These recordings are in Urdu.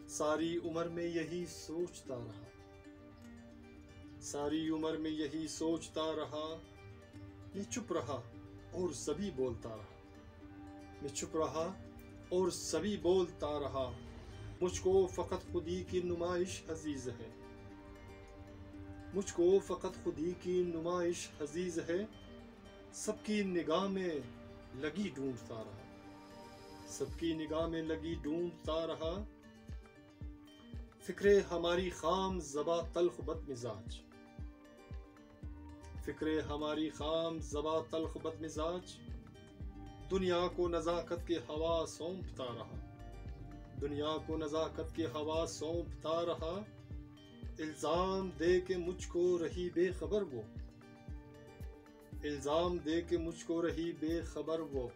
ساری عمر میں یہی سوچتا رہا، ساری عمر میں یہی سوچتا رہا، میں چپ رہا اور سبھی بولتا رہا، میں چپ رہا اور سبھی بولتا رہا، مجھ کو فقط خودی کی نمائش عزیز ہے، مجھ کو فقط خودی کی نمائش عزیز ہے، سب کی نگاہ میں لگی ڈھونڈتا رہا، سب کی نگاہ میں لگی ڈھونڈتا رہا، فکر ہماری خام زباں تلخ بد مزاج، فکر ہماری خام زباں تلخ بد مزاج، دنیا کو نزاکت کے ہوا سونپتا رہا، دنیا کو نزاکت کے ہوا سونپتا رہا، الزام دے کے مجھ کو رہی بے خبر وہ، الزام دے کے مجھ کو رہی بے خبر وہ،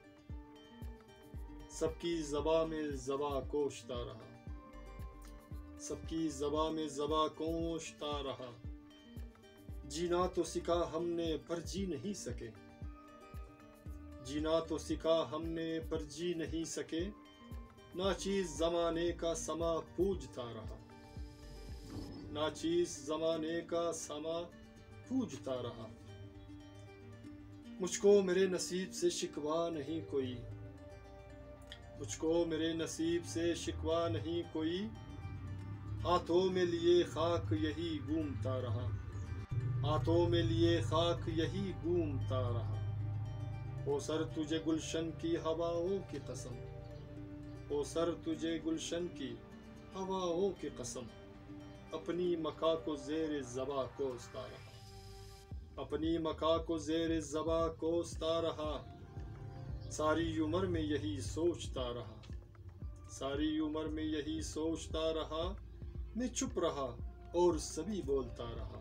سب کی زباں میں زباں کوشتا رہا، سب کی زباں میں زباں کوشتا رہا، جینا تو سکھا ہم نے پر جی نہیں سکے، جینا تو سکھا ہم نے پر جی نہیں سکے، ناچیز زمانے کا سما پوجتا رہا، ناچیز زمانے کا سما پوجتا رہا، مجھ کو میرے نصیب سے شکوہ نہیں کوئی، مجھ کو میرے نصیب سے شکوہ نہیں کوئی، ہاتھوں میں لیے خاک یہی گھومتا رہا، ہاتھوں میں لیے خاک یہی گھومتا رہا، او سر تجھے گلشن کی ہواؤں کی قسم، او سر تجھے گلشن کی ہواؤں کی قسم، اپنی مکا کو زیر زباں کوستا رہا، اپنی مکا کو زیر زباں کوستا رہا، ساری عمر میں یہی سوچتا رہا، ساری عمر میں یہی سوچتا رہا، میں چپ رہا اور سبھی بولتا رہا،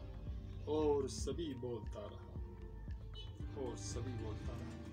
اور سبھی بولتا رہا، اور سبھی بولتا رہا۔